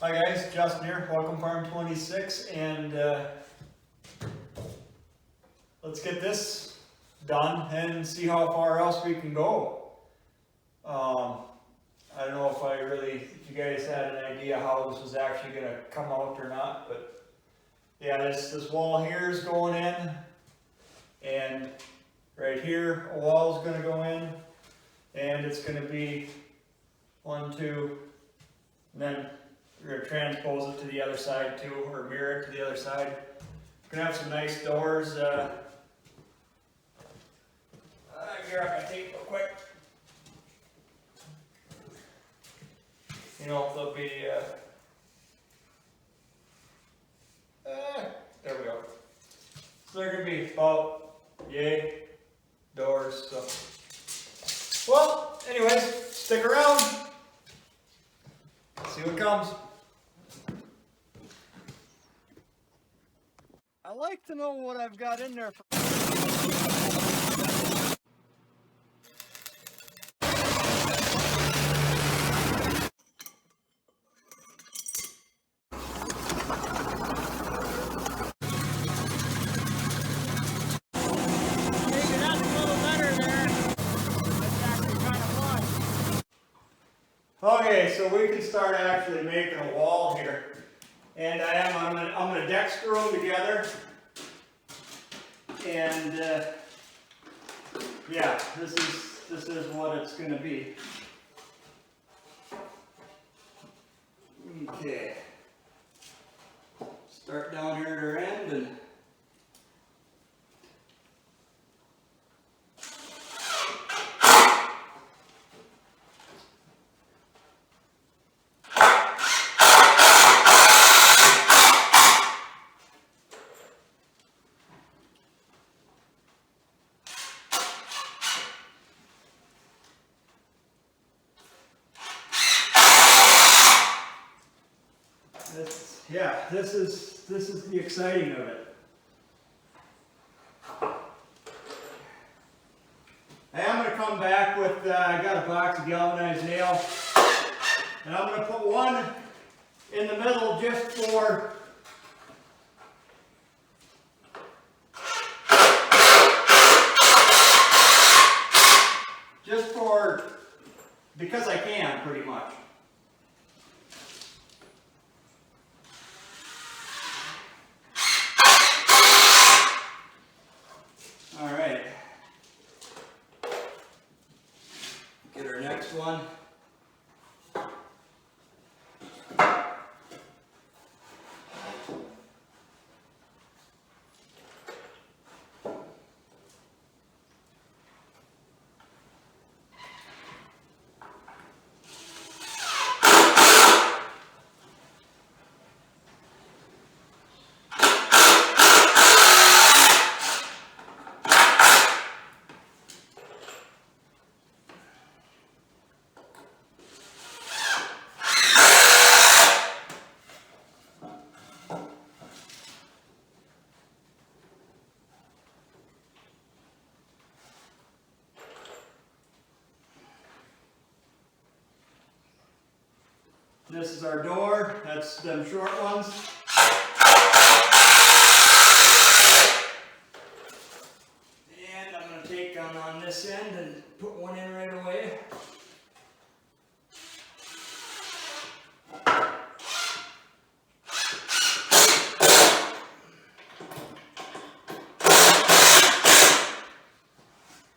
Hi guys, Justin here, Welcome Farm 26, and let's get this done and see how far else we can go. I don't know if you guys had an idea how this was actually going to come out or not, but yeah, this wall here is going in, and right here a wall is going to go in, and it's going to be 1, 2, and then we're going to transpose it to the other side too, or mirror it to the other side. We're going to have some nice doors. Grab my tape real quick. You know, they'll be, there we go. So they're going to be about, yay, doors. So, well, anyways, stick around. See what comes. I like to know what I've got in there for. Okay, so we can start actually making a wall here, and I'm gonna deck screw them together, and yeah, this is what it's gonna be. Okay, start down here at our end and. This is the exciting of it. I am going to come back with, I got a box of galvanized nail, and I'm going to put one in the middle because I can, pretty much. Alright. Get our next one. This is our door, that's them short ones. And I'm going to take on this end and put one in right away.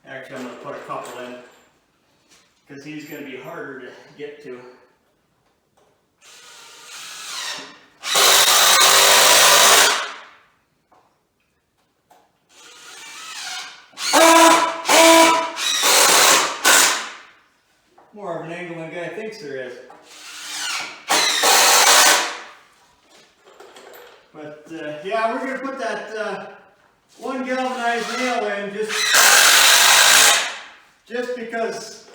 Actually, I'm going to put a couple in, because he's going to be harder to get to. More of an angle than a guy thinks there is. But yeah, we're going to put that one galvanized nail in just because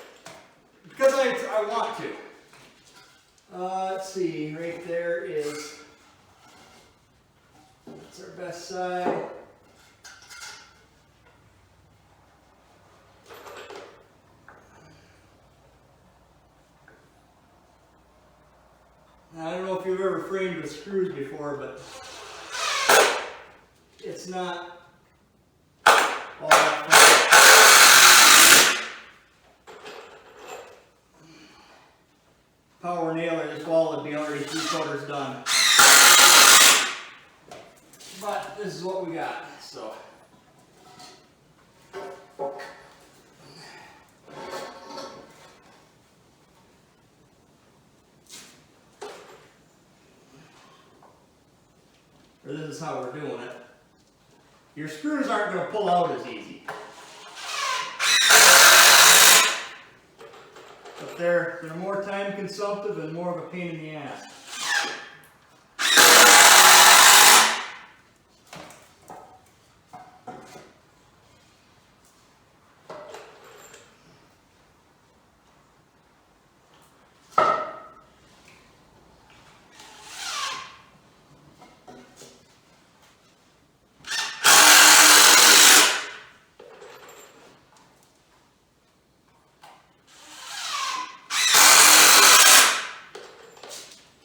I want to. Let's see, right there is, that's our best side. I don't know if you've ever framed with screws before, but it's not all that fun. Power nailer, this wall would be already 3/4 done. But this is what we got, so. Or this is how we're doing it. Your screws aren't going to pull out as easy. But they're more time consumptive and more of a pain in the ass.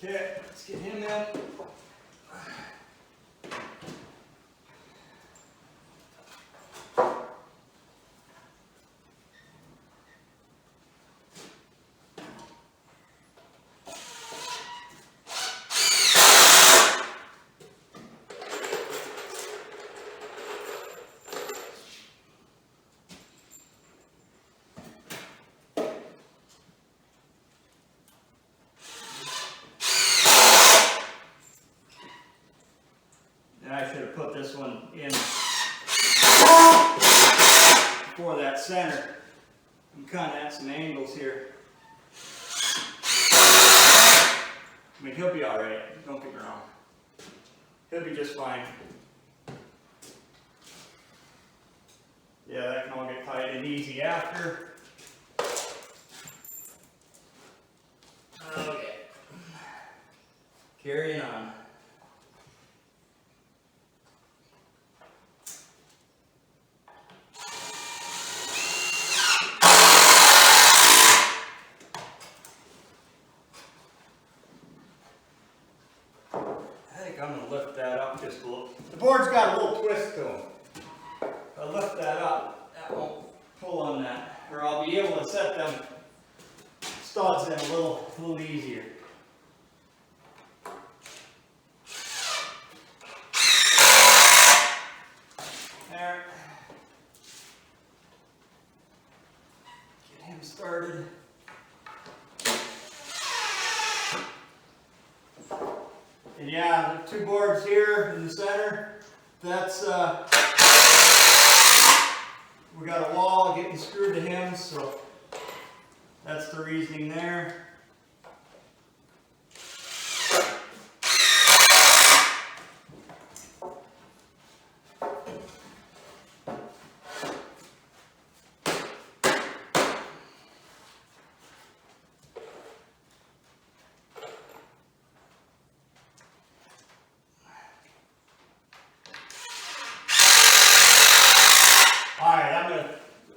Okay, let's get him in. I should have put this one in for that center. I'm kind of at some angles here. I mean, he'll be all right. Don't get me wrong. He'll be just fine. Yeah, that can all get tied in easy after. Okay. Carrying on. I'm going to lift that up just a little. The board's got a little twist to them. If I lift that up, that won't pull on that. Or I'll be able to set them studs in a little easier. There. Get him started. And yeah, the two boards here in the center, that's, we got a wall getting screwed to him, so that's the reasoning there.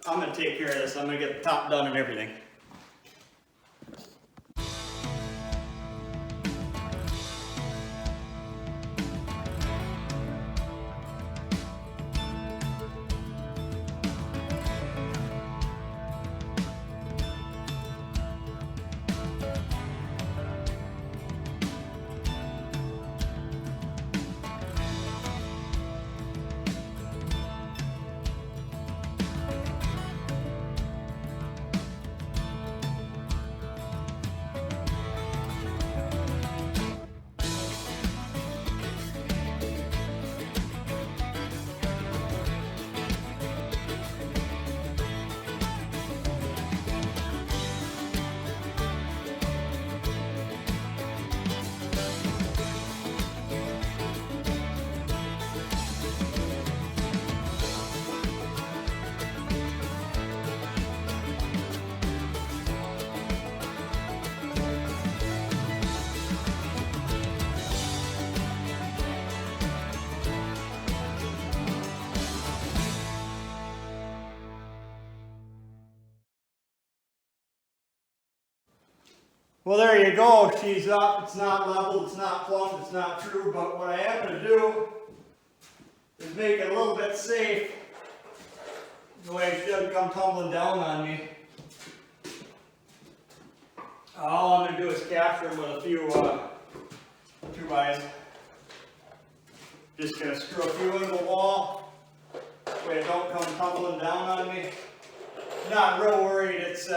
I'm gonna take care of this. I'm gonna get the top done and everything. Well, there you go. She's up. It's not level. It's not plumbed. It's not true. But what I am going to do is make it a little bit safe. The way she doesn't come tumbling down on me. All I'm going to do is capture them with a few 2x. Just going to screw a few into the wall. That way it don't come tumbling down on me. Not real worried. It's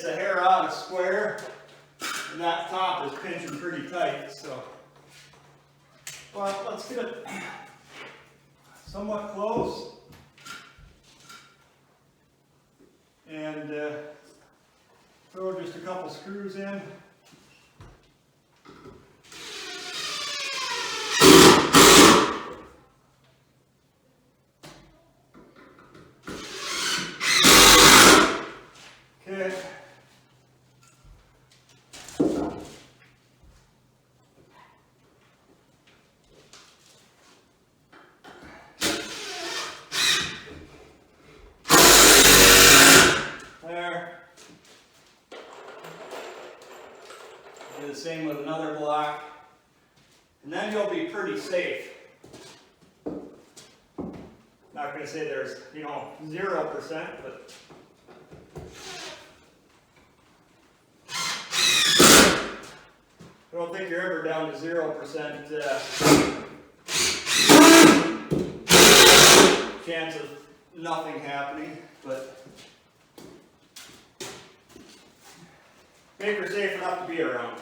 a hair out of square. And that top is pinching pretty tight. So, well, let's get it somewhat close. And throw just a couple screws in. Okay. Do the same with another block, and then you'll be pretty safe. Not going to say there's, 0%, but I don't think you're ever down to 0% chance of nothing happening, but make her safe enough to be around.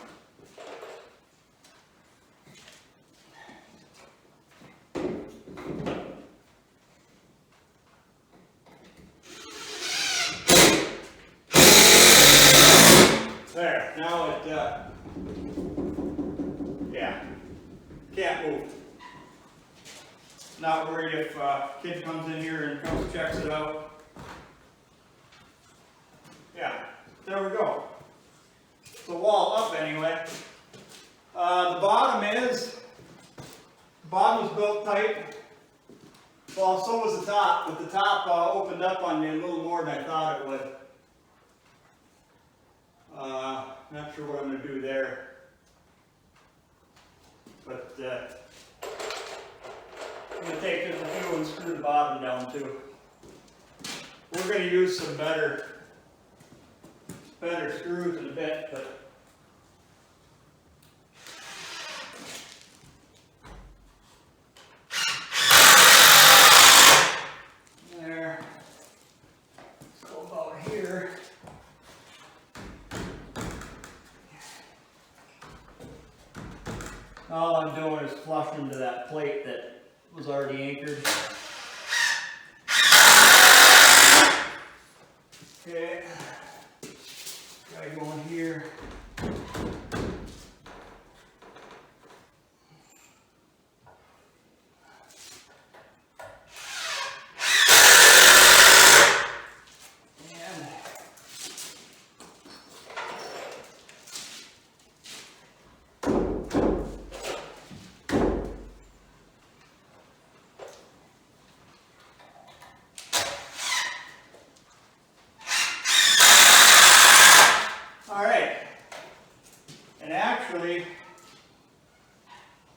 There, now it, can't move. Not worried if kid comes in here and comes checks it out. Yeah, there we go. The wall up anyway. The bottom is built tight. Well, so was the top, but the top opened up on me a little more than I thought it would. Not sure what I'm going to do there. But I'm going to take just a few and screw the bottom down too. We're going to use some better screws in a bit, but there. Let's go about here. All I'm doing is flushing into that plate that was already anchored. Okay. Gotta go in here.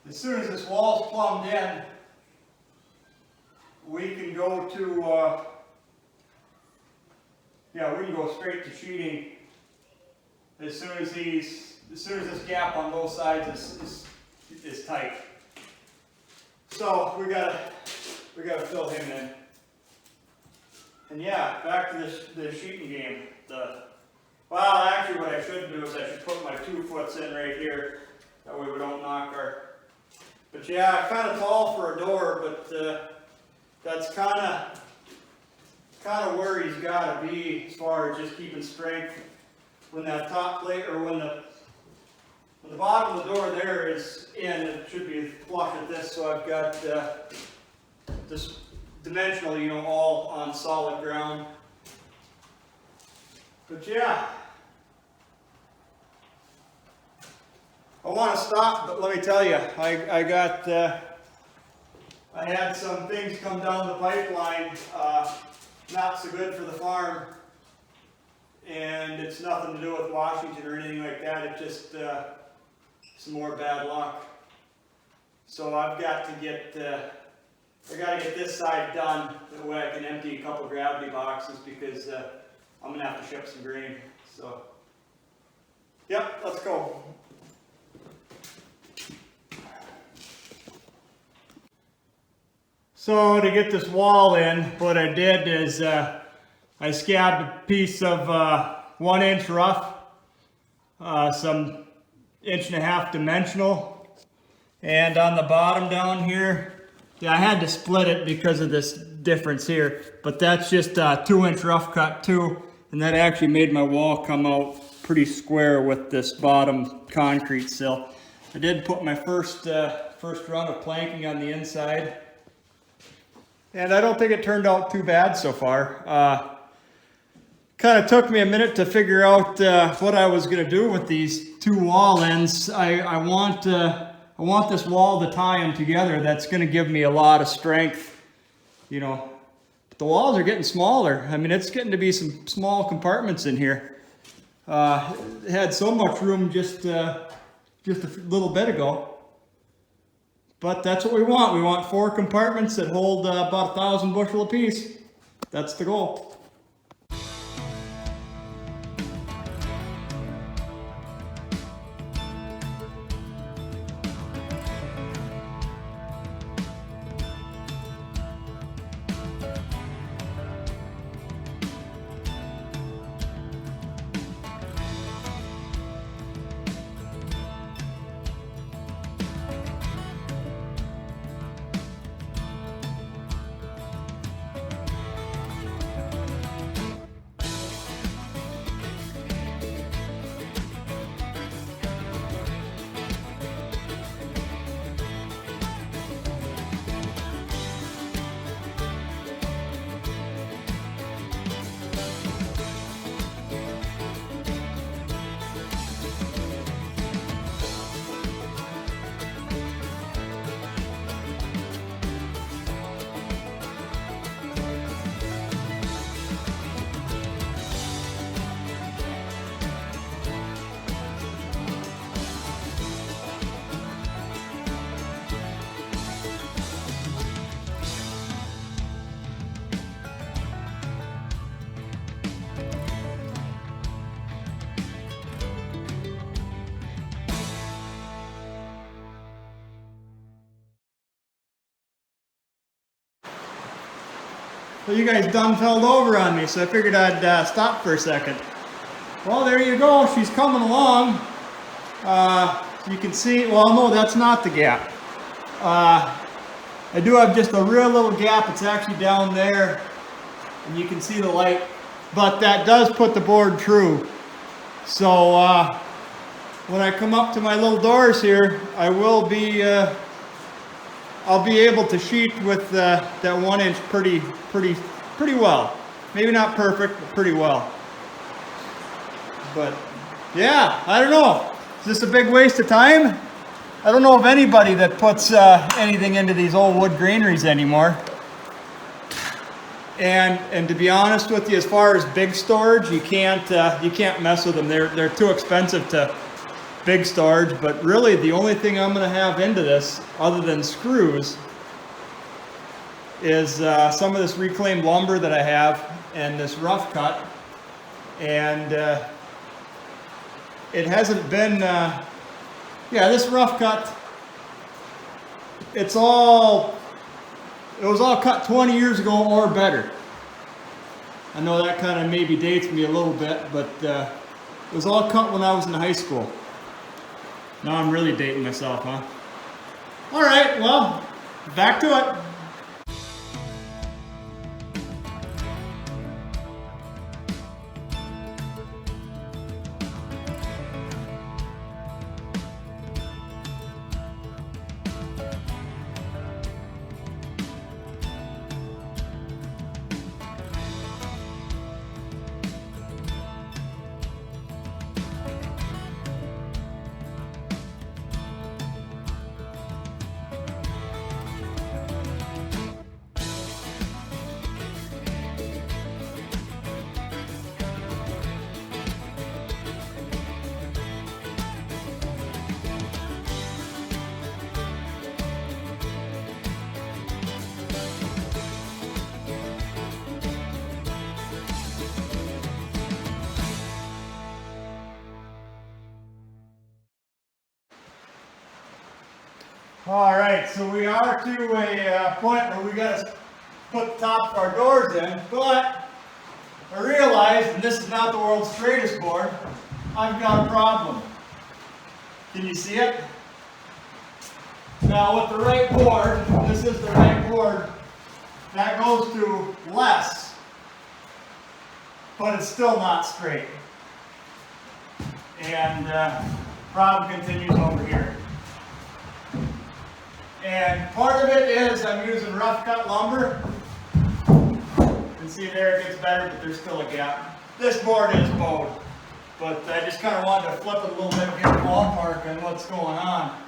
As soon as this wall's plumbed in, we can go to, we can go straight to sheeting as soon as this gap on both sides is tight. So we gotta fill him in. And yeah, back to the sheeting game. Well, actually what I should do is I should put my 2-foots in right here. That way we don't knock our... But yeah, kind of tall for a door, but that's kind of where he's got to be as far as just keeping strength when that top plate, or when the bottom of the door there is in, it should be flush at this, so I've got this dimensional, all on solid ground. But yeah, I want to stop, but let me tell you, I had some things come down the pipeline, not so good for the farm. and it's nothing to do with Washington or anything like that. It's just some more bad luck. So I've got to get this side done. That way I can empty a couple gravity boxes because I'm gonna have to ship some grain. So, yep, let's go. So to get this wall in, what I did is I scabbed a piece of 1 inch rough, some 1.5 inch dimensional, and on the bottom down here, yeah, I had to split it because of this difference here, but that's just a 2 inch rough cut too, and that actually made my wall come out pretty square with this bottom concrete sill. I did put my first run of planking on the inside. And I don't think it turned out too bad so far. Kind of took me a minute to figure out what I was going to do with these 2 wall ends. I want this wall to tie them together. That's going to give me a lot of strength, you know. But the walls are getting smaller. I mean, it's getting to be some small compartments in here. It had so much room just a little bit ago. But that's what we want. We want 4 compartments that hold about 1,000 bushel apiece. That's the goal. Well, you guys done fell over on me, so I figured I'd stop for a second. Well, there you go. She's coming along. You can see, well, no, that's not the gap. I do have just a real little gap. It's actually down there, and you can see the light. But that does put the board true. So when I come up to my little doors here, I will be I'll be able to sheet with that 1 inch pretty well. Maybe not perfect, but pretty well. But yeah, I don't know. Is this a big waste of time? I don't know of anybody that puts anything into these old wood graineries anymore. And to be honest with you, as far as big storage, you can't mess with them. They're too expensive to big storage. But really, the only thing I'm going to have into this, other than screws, is some of this reclaimed lumber that I have and this rough cut. And it hasn't been, yeah, this rough cut, it was all cut 20 years ago or better. I know that kind of maybe dates me a little bit, but it was all cut when I was in high school. Now I'm really dating myself, huh? All right, well, back to it. All right, so we are to a point where we got to put the top of our doors in, but I realized, and this is not the world's straightest board, I've got a problem. Can you see it? Now with the right board, this is the right board, that goes to less, but it's still not straight. And problem continues over here. And part of it is I'm using rough cut lumber. You can see there it gets better, but there's still a gap. This board is bowed, but I just kind of wanted to flip it a little bit and get a ballpark on what's going on.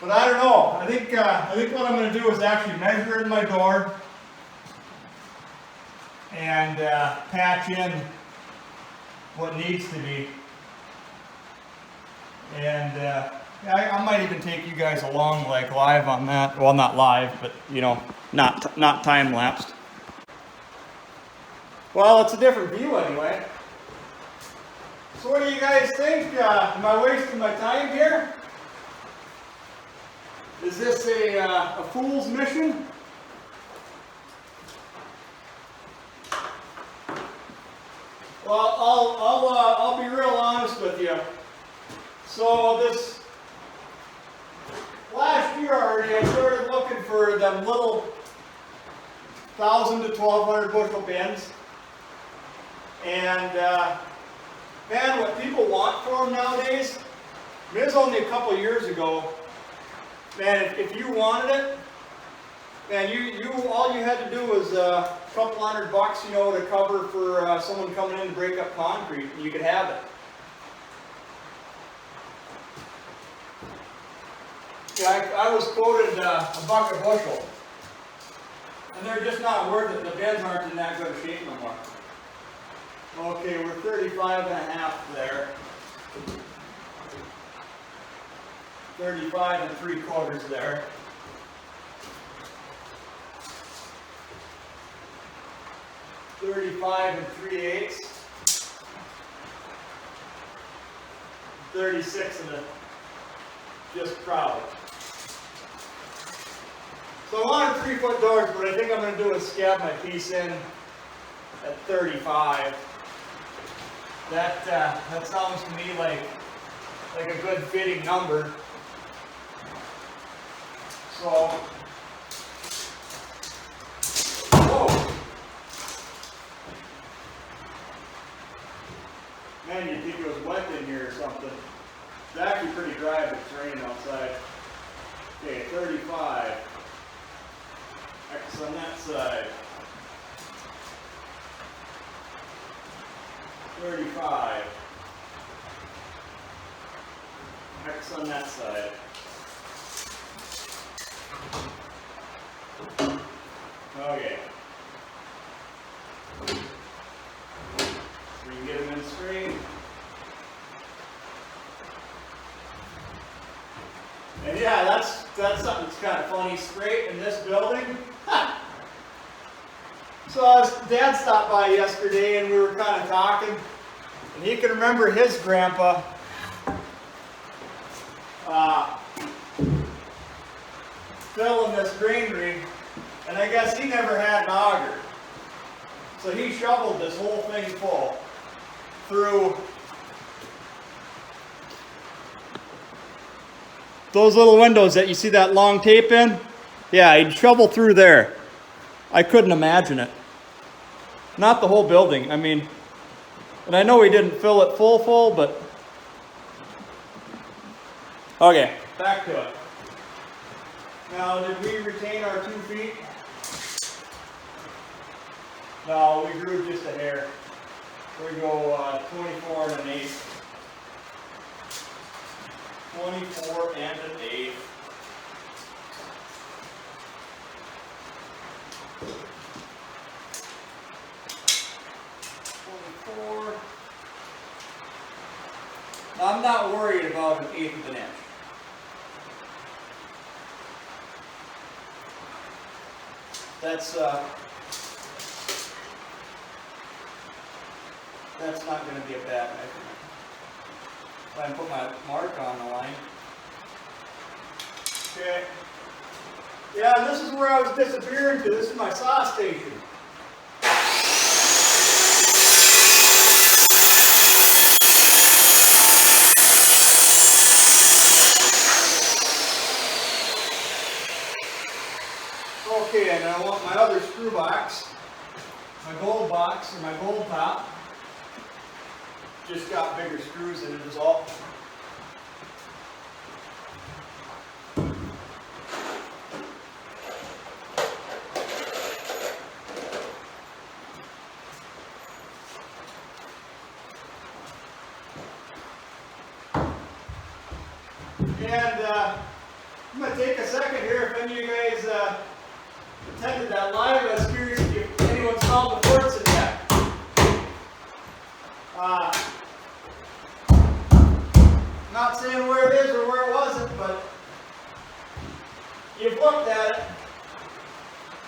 But I don't know. I think what I'm going to do is actually measure in my door and patch in what needs to be. And I might even take you guys along, like live on that. Well, not live, but you know, not time lapsed. Well, it's a different view anyway. So what do you guys think? Am I wasting my time here? Is this a fool's mission? Well, I'll be real honest with you. So this last year already, I started looking for them little 1,000 to 1,200 bushel bins, and man, what people want for them nowadays. I mean, it was only a couple years ago. Man, if you wanted it, man, all you had to do was a couple $100, you know, to cover for someone coming in to break up concrete, and you could have it. Yeah, I was quoted a buck a bushel, and they're just not worth it. The bins aren't in that good a shape no more. Okay, we're 35 and a half there. 35 and 3/4 there. $35 and 3/8. 36 and just proud. So I wanted 3-foot doors, but I think I'm going to do is scab my piece in at 35. That sounds to me like a good fitting number. So, whoa. Man, you'd think it was wet in here or something. It's actually pretty dry, but it's raining outside. Okay, 35. X on that side. 35. X on that side. Okay. So you can get them in straight. And yeah, that's something that's kind of funny. Straight in this building. Ha! So Dad stopped by yesterday and we were kind of talking, and he can remember his grandpa filling this granary, and I guess he never had an auger. So he shoveled this whole thing full through those little windows that you see that long tape in. Yeah, he'd shovel through there. I couldn't imagine it. Not the whole building, I mean, and I know he didn't fill it full, but okay, back to it. Now, did we retain our 2 feet? No, we grew just a hair. We go 24 and an eighth. 24 and an eighth. Now, I'm not worried about an eighth of an inch. That's not going to be a bad measurement. If I put my mark on the line, Okay. Yeah, and this is where I was disappearing to. This is my saw station. Okay, and I want my other screw box, my gold box, or my gold top. Just got bigger screws in it is all. And I'm going to take a second here. If any of you guys attended that live, I was curious if anyone's found the ports in yet. Not saying where it is or where it wasn't, but you've looked at it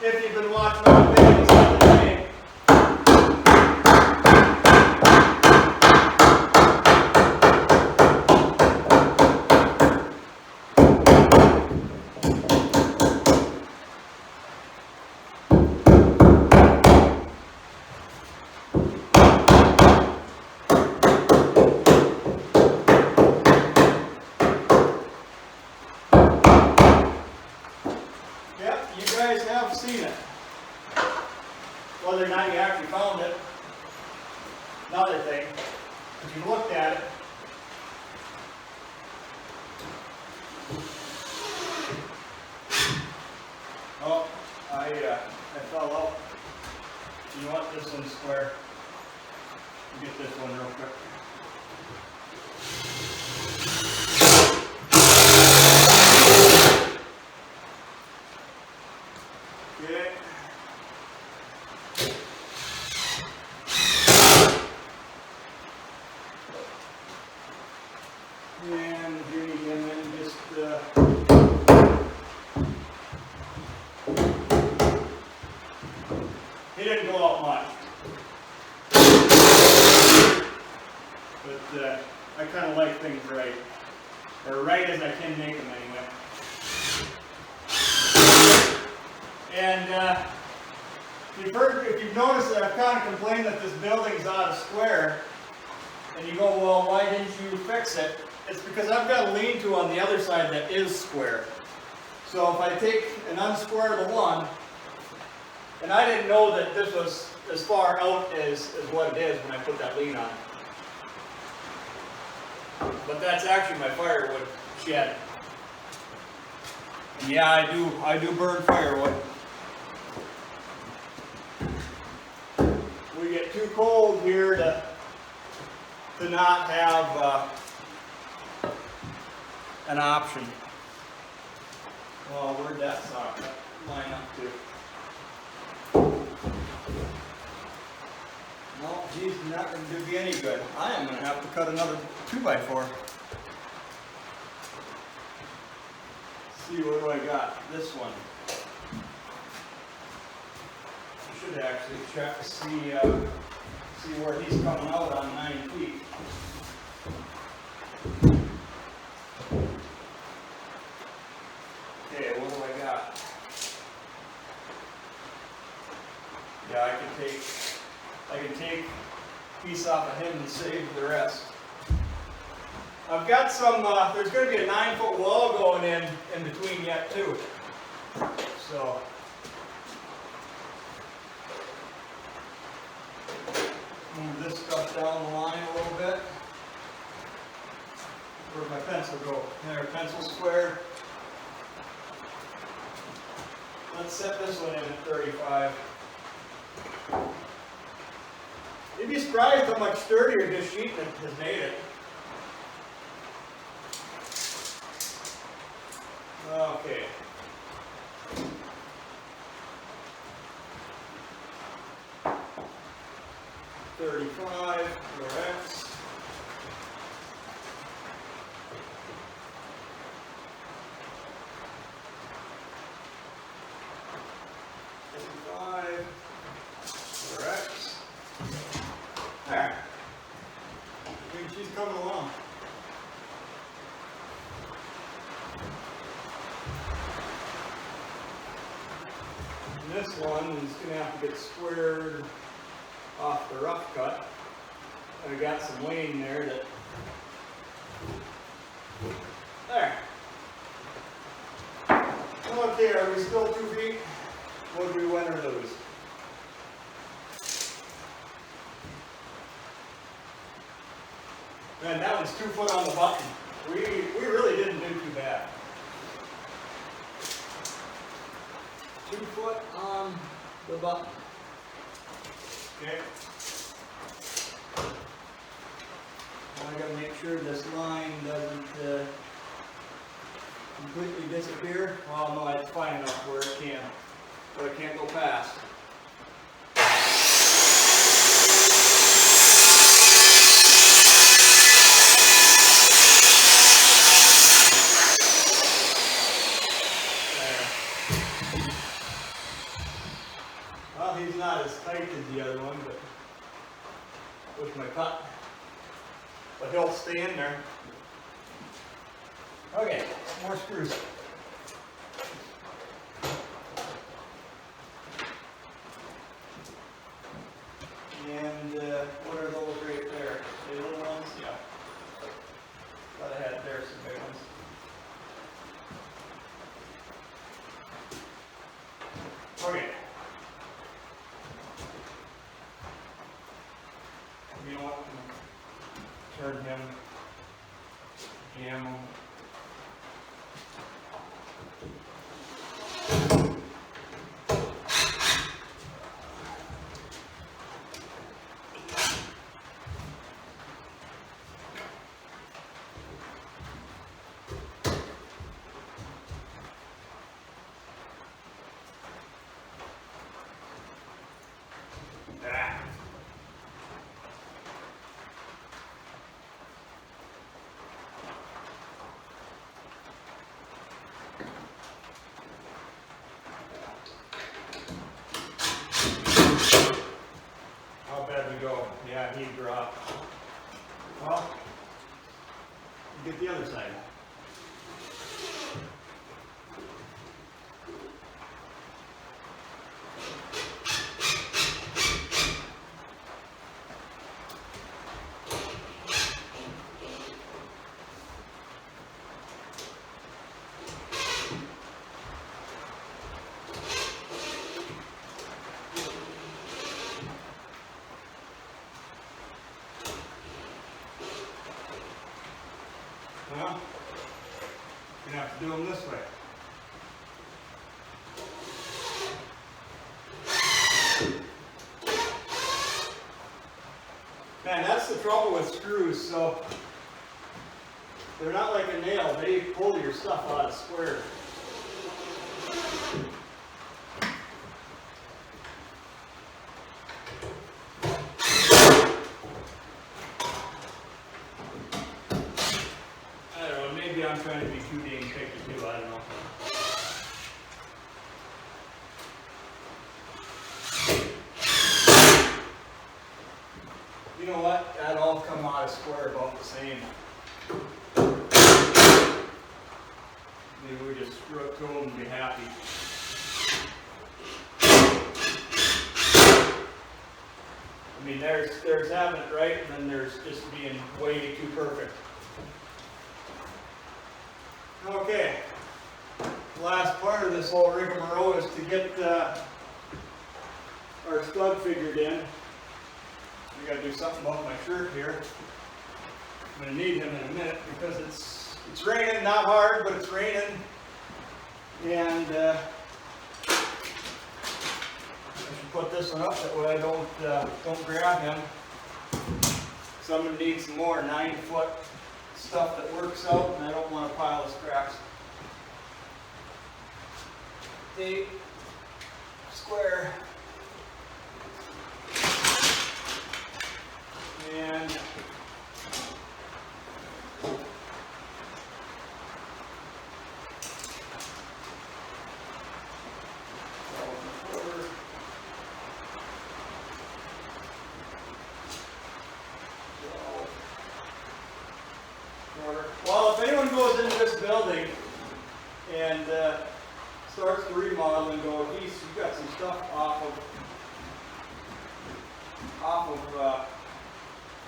if you've been watching my videos on the day. Seen it. Whether or not you actually found it, another thing. If you looked at it, oh, I fell out. You know what? This one's square. Get this one real quick. Okay. And here again, then just he didn't go out much, but I kind of like things right, or right as I can make them anyway. And if you've noticed that I've kind of complained that this building's out of square, and you go, well, why didn't you fix it? It's because I've got a lean-to on the other side that is square. So if I take and unsquare the one, and I didn't know that this was as far out as what it is when I put that lean on. But that's actually my firewood shed. And yeah, I do burn firewood. We get too cold here to not have an option. Well, where'd that sock line up to? No, geez, not going to be any good. I am going to have to cut another 2x4. See, what do I got? This one. I should actually check to see where he's coming out on 9 feet. Okay, what do I got? Yeah, I can take a piece off of him and save the rest. I've got some, there's going to be a 9-foot wall going in between yet too. So, move this stuff down the line a little bit. Where'd my pencil go? There, pencil square. Let's set this one in at 35. You'd be surprised how much sturdier this sheet has made it. Okay. $35, correct. $55, correct. There. She's coming along. this one is going to have to get squared off the rough cut. I got some laying there that, there. Okay, are we still 2 feet? What do we win or lose? Man, that was 2 foot on the button. We really didn't do too bad. 2 foot on the button. Okay. I gotta make sure this line doesn't completely disappear. Well, no, it's fine enough where it can, but it can't go past. Well, he's not as tight as the other one, but with my cut. But he'll stay in there. Okay, more screws. And what are those right there? The little ones? Yeah. Thought I had there some big ones. Okay. You know what? Turn him, jam him. Go. Yeah, he dropped. Well, get the other side. Well, you're going to have to do them this way. Man, that's the trouble with screws. So they're not like a nail. They pull your stuff out of square. Maybe I'm trying to be too dang picky too, I don't know. You know what? That'll all come out of square about the same. Maybe we just screw it to them and be happy. I mean, there's having it right, and then there's just being way too perfect. Okay, the last part of this whole rigmarole is to get our stud figured in. We got to do something about my shirt here. I'm going to need him in a minute because it's raining, not hard, but it's raining. And I should put this one up that way I don't grab him. So I'm going to need some more 9-foot stuff that works out, and I don't want a pile of scraps. 8 square and well, if anyone goes into this building and starts the remodel and go, geez, you got some stuff off of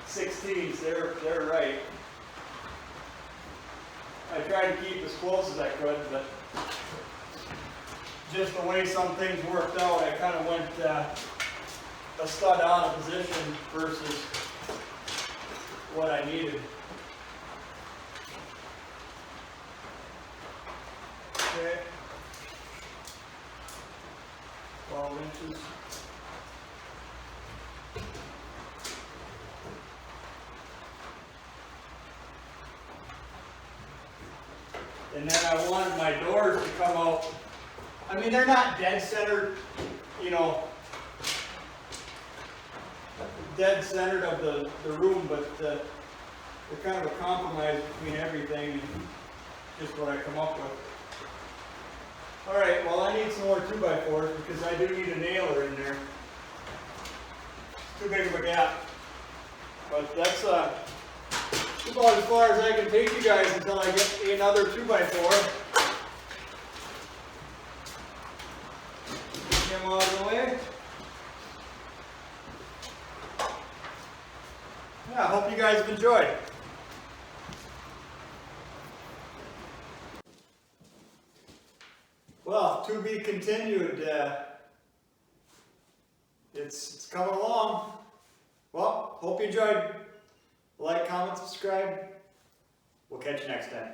16s, they're right. I tried to keep as close as I could, but just the way some things worked out, I kind of went a stud out of position versus what I needed. Okay. 12 inches. And then I wanted my doors to come out. I mean, they're not dead centered, you know, dead centered of the room, but they're kind of a compromise between everything and just what I come up with. Alright, well I need some more 2x4s because I do need a nailer in there. It's too big of a gap. But that's about as far as I can take you guys until I get another 2x4. Get him out of the way. Yeah, I hope you guys have enjoyed. Well, to be continued. It's coming along. Well, hope you enjoyed. Like, comment, subscribe. We'll catch you next time.